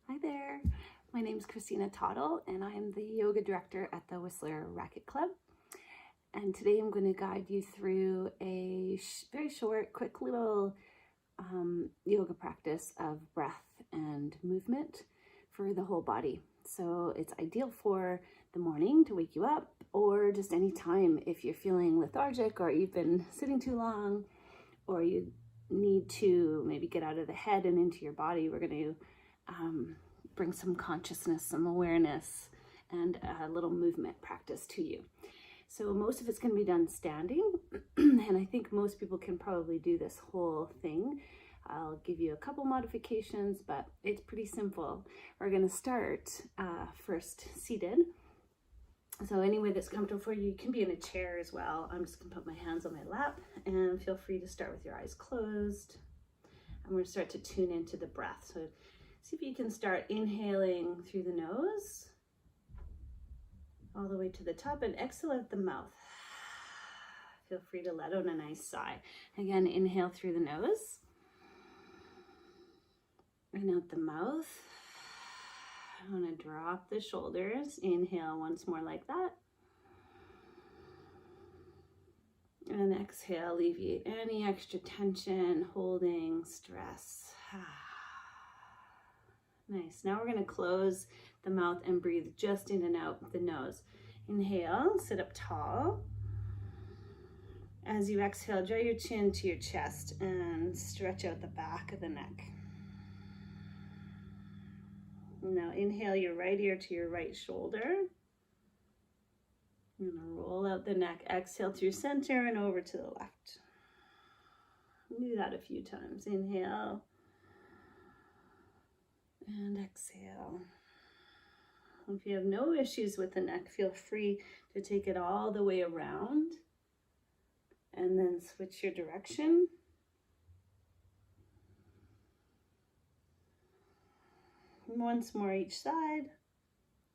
Hi there, my name is Christina and I'm the yoga director at the Whistler Racket Club. And today I'm going to guide you through a very short, quick little yoga practice of breath and movement for the whole body. So it's ideal for the morning to wake you up, or just any time if you're feeling lethargic or you've been sitting too long, or you need to maybe get out of the head and into your body. We're going to bring some consciousness, some awareness, and a little movement practice to you. So most of it's going to be done standing, and I think most people can probably do this whole thing. I'll give you a couple modifications, but it's pretty simple. We're going to start first seated. So any way that's comfortable for you. You can be in a chair as well. I'm just going to put my hands on my lap, and feel free to start with your eyes closed. I'm going to start to tune into the breath. So see if you can start inhaling through the nose all the way to the top, and exhale at the mouth. Feel free to let out a nice sigh. Again, inhale through the nose and out the mouth. I want to drop the shoulders. Inhale once more like that. And exhale, alleviate any extra tension, holding, stress. Nice. Now we're going to close the mouth and breathe just in and out the nose. Inhale, sit up tall. As you exhale, draw your chin to your chest and stretch out the back of the neck. Now inhale your right ear to your right shoulder. You're going to roll out the neck. Exhale through center and over to the left. Do that a few times. Inhale and exhale. If you have no issues with the neck, feel free to take it all the way around and then switch your direction. Once more each side,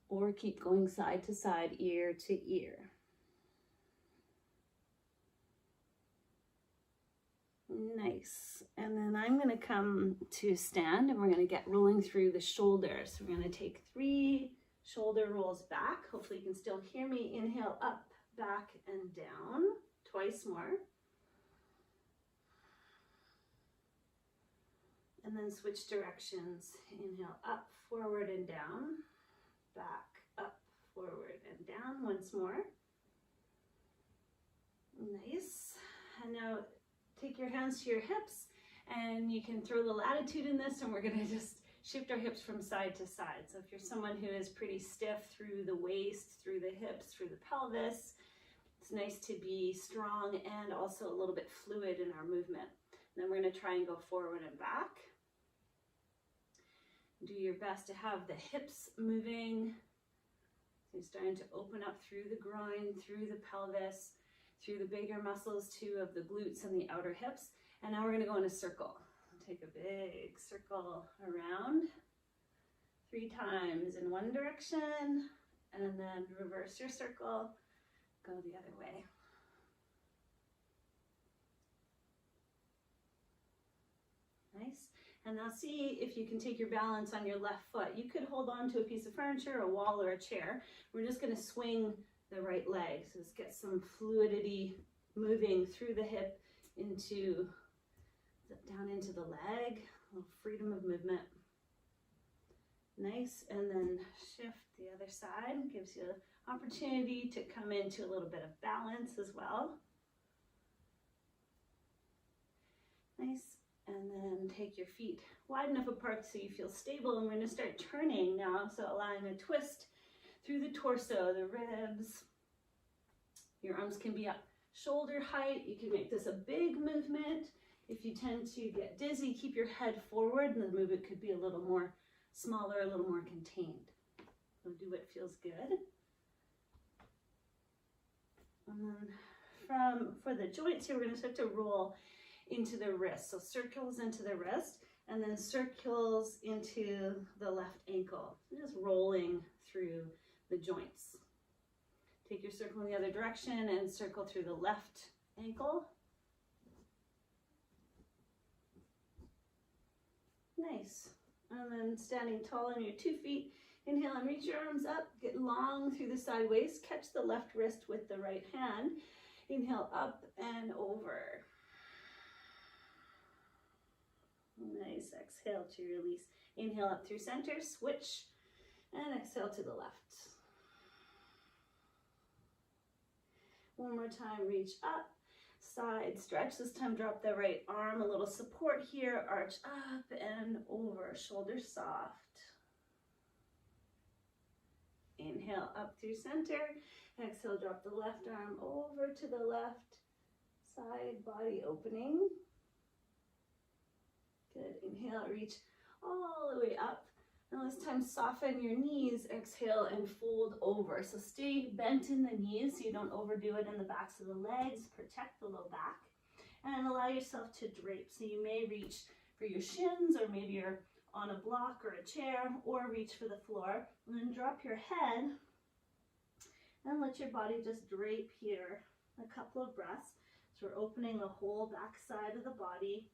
or keep going side to side, ear to ear. Nice. And then I'm going to come to stand, and we're going to get rolling through the shoulders. We're going to take 3 shoulder rolls back. Hopefully you can still hear me. Inhale up, back, and down. Twice more. And then switch directions. Inhale up, forward, and down. Back, up, forward, and down. Once more. Nice. And now take your hands to your hips, and you can throw a little attitude in this, and we're going to just shift our hips from side to side. So if you're someone who is pretty stiff through the waist, through the hips, through the pelvis, it's nice to be strong and also a little bit fluid in our movement. And then we're going to try and go forward and back. Do your best to have the hips moving. So you're starting to open up through the groin, through the pelvis, through the bigger muscles too of the glutes and the outer hips. And now we're going to go in a circle. Take a big circle around 3 times in one direction, and then reverse your circle, go the other way. Nice. And now see if you can take your balance on your left foot. You could hold on to a piece of furniture, a wall, or a chair. We're just going to swing the right leg. So let's get some fluidity moving through the hip into down into the leg, a little freedom of movement. Nice. And then shift the other side. Gives you an opportunity to come into a little bit of balance as well. Nice. And then take your feet wide enough apart so you feel stable. And we're going to start turning now. So allowing a twist through the torso, the ribs. Your arms can be up shoulder height. You can make this a big movement. If you tend to get dizzy, keep your head forward, and the movement could be a little more smaller, a little more contained. So do what feels good. And then for the joints here, we're going to start to roll into the wrist. So circles into the wrist, and then circles into the left ankle. So just rolling through the joints. Take your circle in the other direction and circle through the left ankle. Nice. And then standing tall on your 2 feet. Inhale and reach your arms up. Get long through the side waist. Catch the left wrist with the right hand. Inhale up and over. Nice. Exhale to release. Inhale up through center. Switch. And exhale to the left. One more time. Reach up. Side stretch. This time drop the right arm. A little support here. Arch up and over. Shoulders soft. Inhale up through center. Exhale, drop the left arm over to the left. Side body opening. Good. Inhale, reach all the way up. Now this time soften your knees. Exhale and fold over. So stay bent in the knees so you don't overdo it in the backs of the legs. Protect the low back. And allow yourself to drape. So you may reach for your shins, or maybe you're on a block or a chair, or reach for the floor. And then drop your head and let your body just drape here a couple of breaths. So we're opening the whole back side of the body.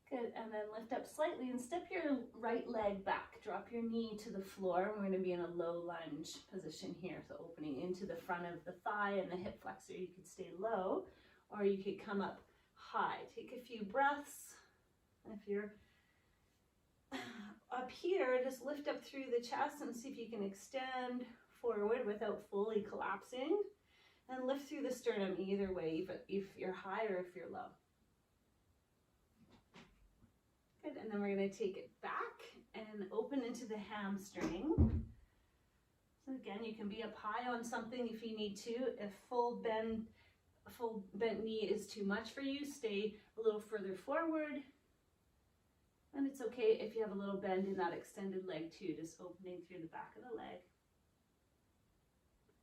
Good, and then lift up slightly and step your right leg back. Drop your knee to the floor. We're going to be in a low lunge position here. So opening into the front of the thigh and the hip flexor. You could stay low, or you could come up high. Take a few breaths. If you're up here, just lift up through the chest and see if you can extend forward without fully collapsing. And lift through the sternum either way, if you're high or if you're low. Good, and then we're going to take it back and open into the hamstring. So again, you can be up high on something if you need to. If full bent knee is too much for you, stay a little further forward. And it's okay if you have a little bend in that extended leg too, just opening through the back of the leg.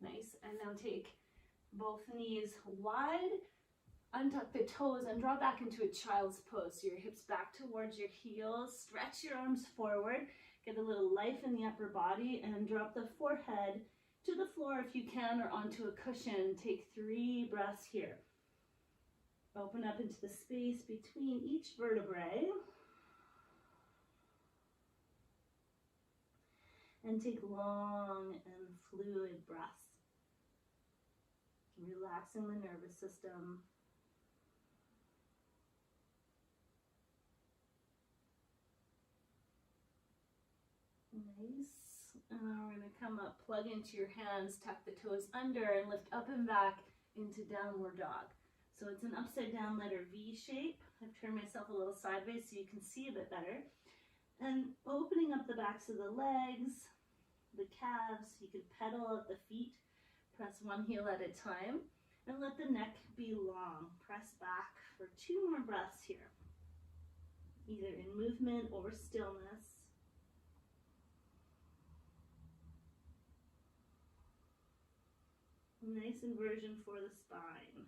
Nice, and now take both knees wide. Untuck the toes and draw back into a child's pose. So your hips back towards your heels. Stretch your arms forward. Get a little life in the upper body and drop the forehead to the floor if you can, or onto a cushion. Take 3 breaths here. Open up into the space between each vertebrae. And take long and fluid breaths. Relaxing the nervous system. Nice. And now we're going to come up, plug into your hands, tuck the toes under, and lift up and back into downward dog. So it's an upside down letter V shape. I've turned myself a little sideways so you can see a bit better. And opening up the backs of the legs, the calves. You can pedal at the feet. Press one heel at a time. And let the neck be long. Press back for 2 more breaths here. Either in movement or stillness. Nice inversion for the spine.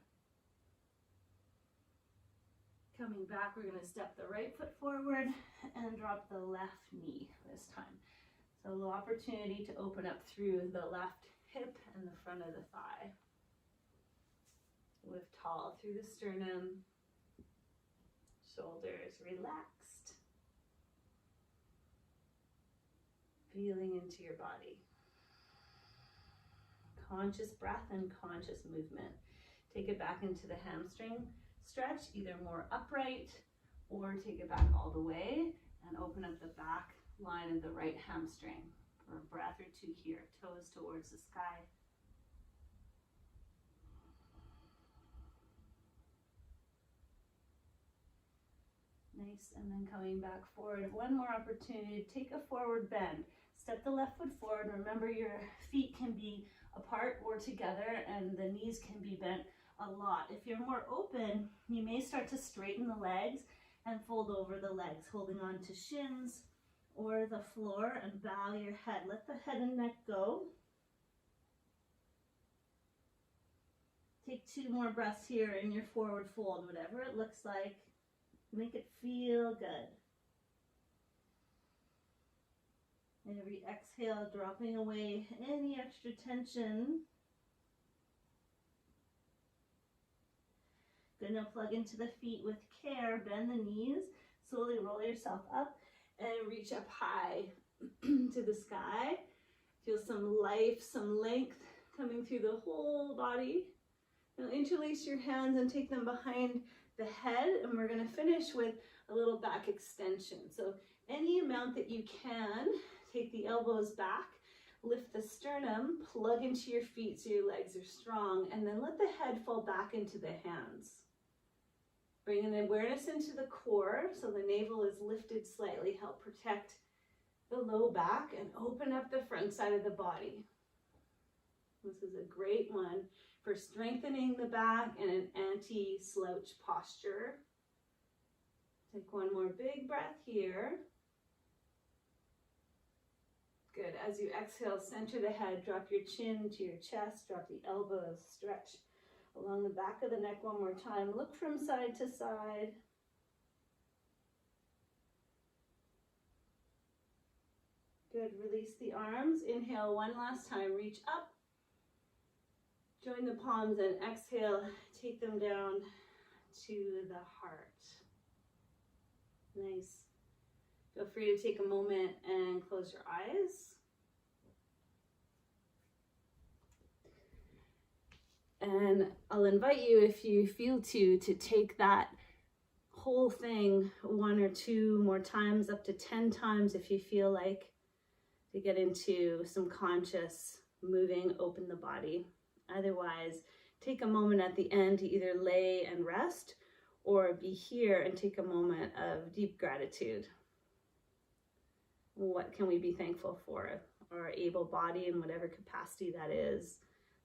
Coming back, we're going to step the right foot forward and drop the left knee this time. So a little opportunity to open up through the left hip and the front of the thigh. Lift tall through the sternum. Shoulders relaxed. Feeling into your body. Conscious breath and conscious movement. Take it back into the hamstring. Stretch either more upright or take it back all the way and open up the back line of the right hamstring for a breath or 2 here. Toes towards the sky. Nice, and then coming back forward. One more opportunity to take a forward bend. Step the left foot forward. Remember, your feet can be apart or together, and the knees can be bent a lot. If you're more open, you may start to straighten the legs and fold over the legs, holding on to shins or the floor, and bow your head. Let the head and neck go. Take 2 more breaths here in your forward fold, whatever it looks like. Make it feel good. Every exhale, dropping away any extra tension. Gonna plug into the feet with care. Bend the knees, slowly roll yourself up and reach up high to the sky. Feel some life, some length coming through the whole body. Now interlace your hands and take them behind the head, and we're gonna finish with a little back extension. So any amount that you can, take the elbows back, lift the sternum, plug into your feet so your legs are strong, and then let the head fall back into the hands. Bring an awareness into the core so the navel is lifted slightly, help protect the low back, and open up the front side of the body. This is a great one for strengthening the back and an anti-slouch posture. Take one more big breath here. Good. As you exhale, center the head, drop your chin to your chest, drop the elbows, stretch along the back of the neck one more time. Look from side to side. Good. Release the arms. Inhale one last time. Reach up. Join the palms and exhale. Take them down to the heart. Nice. Feel free to take a moment and close your eyes. And I'll invite you, if you feel to take that whole thing 1 or 2 more times, up to 10 times if you feel like, to get into some conscious moving, open the body. Otherwise, take a moment at the end to either lay and rest or be here and take a moment of deep gratitude. What can we be thankful for? Our able body in whatever capacity that is,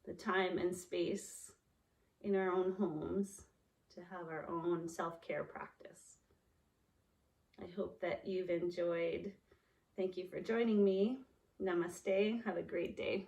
the time and space in our own homes to have our own self-care practice. I hope that you've enjoyed. Thank you for joining me. Namaste. Have a great day.